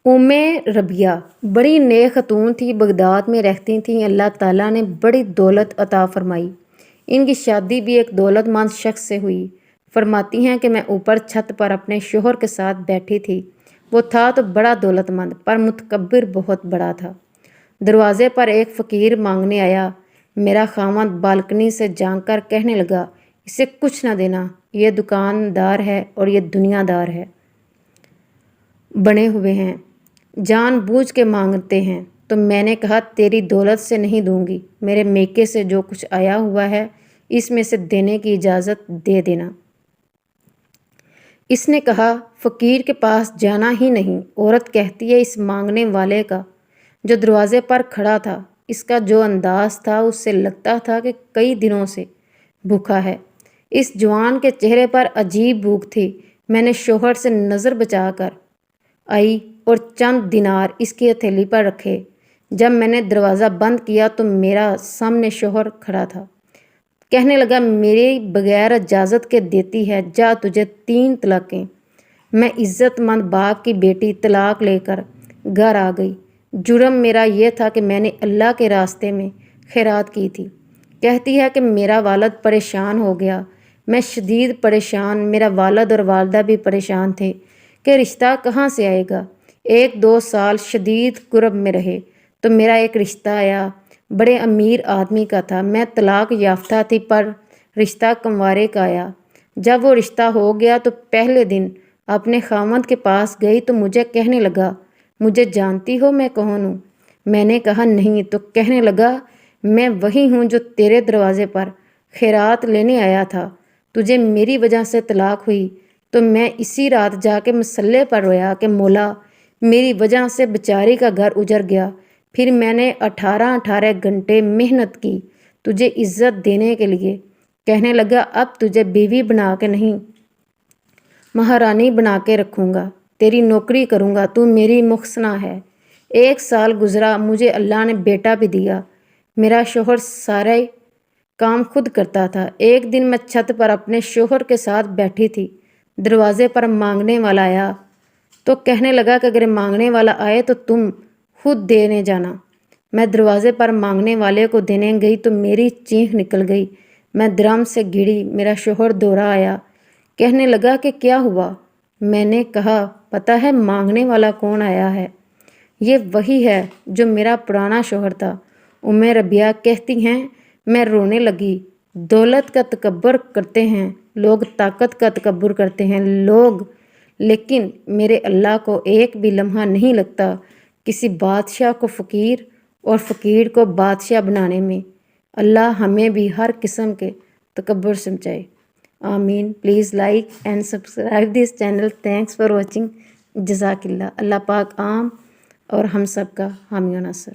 रबिया बड़ी नेक खतून थी, बगदाद में रहती थी। अल्लाह ताला ने बड़ी दौलत अता फरमाई। इनकी शादी भी एक दौलतमंद शख्स से हुई। फरमाती हैं कि मैं ऊपर छत पर अपने शोहर के साथ बैठी थी। वो था तो बड़ा दौलतमंद पर मुतकब्बिर बहुत बड़ा था। दरवाजे पर एक फ़कीर मांगने आया। मेरा खामद बालकनी से झांक कर कहने लगा, इसे कुछ न देना, ये दुकानदार है और ये दुनियादार है बने हुए हैं, जानबूझ के मांगते हैं। तो मैंने कहा, तेरी दौलत से नहीं दूंगी, मेरे मेके से जो कुछ आया हुआ है इसमें से देने की इजाज़त दे देना। इसने कहा, फ़कीर के पास जाना ही नहीं। औरत कहती है, इस मांगने वाले का जो दरवाजे पर खड़ा था, इसका जो अंदाज था उससे लगता था कि कई दिनों से भूखा है। इस जवान के चेहरे पर अजीब भूख थी। मैंने शोहर से नज़र बचाकर आई और चंद दिनार इसकी हथेली पर रखे। जब मैंने दरवाज़ा बंद किया तो मेरा सामने शोहर खड़ा था। कहने लगा, मेरे बगैर इजाज़त के देती है, जा तुझे 3 तलाक़ें। मैं इज़्ज़तमंद बाप की बेटी तलाक लेकर घर आ गई। जुर्म मेरा ये था कि मैंने अल्लाह के रास्ते में खैरात की थी। कहती है कि मेरा वालिद परेशान हो गया। मैं शदीद परेशान, मेरा वालिद और वालदा भी परेशान थे कि रिश्ता कहाँ से आएगा। 1-2 साल शदीद कुर्ब में रहे तो मेरा एक रिश्ता आया, बड़े अमीर आदमी का था। मैं तलाक याफ्ता थी पर रिश्ता कंवारे का आया। जब वो रिश्ता हो गया तो पहले दिन अपने खामद के पास गई तो मुझे कहने लगा, मुझे जानती हो मैं कौन हूँ? मैंने कहा, नहीं। तो कहने लगा, मैं वही हूँ जो तेरे दरवाजे पर खैरात लेने आया था। तुझे मेरी वजह से तलाक हुई तो मैं इसी रात जाके मसल्ले पर रोया कि मौला, मेरी वजह से बेचारी का घर उजड़ गया। फिर मैंने 18 घंटे मेहनत की तुझे इज़्ज़त देने के लिए। कहने लगा, अब तुझे बीवी बना के नहीं, महारानी बना के रखूँगा, तेरी नौकरी करूँगा, तू मेरी मुहसना है। 1 साल गुज़रा, मुझे अल्लाह ने बेटा भी दिया। मेरा शोहर सारे काम खुद करता था। एक दिन मैं छत पर अपने शोहर के साथ बैठी थी। दरवाजे पर मांगने वाला आया तो कहने लगा कि अगर मांगने वाला आए तो तुम खुद देने जाना। मैं दरवाजे पर मांगने वाले को देने गई तो मेरी चीख निकल गई। मैं ड्रम से गिरी। मेरा शोहर दौड़ा आया। कहने लगा कि क्या हुआ? मैंने कहा, पता है मांगने वाला कौन आया है? ये वही है जो मेरा पुराना शोहर था। रबिया कहती हैं, मैं रोने लगी। दौलत का तकब्बुर करते हैं लोग, ताकत का तकब्बुर करते हैं लोग, लेकिन मेरे अल्लाह को एक भी लम्हा नहीं लगता किसी बादशाह को फ़कीर और फ़कीर को बादशाह बनाने में। अल्लाह हमें भी हर किस्म के तकब्बुर से बचाए। आमीन। Please like and subscribe this channel. Thanks for watching. जज़ाकिल्लाह। अल्लाह पाक आम और हम सब का हामी व नासर।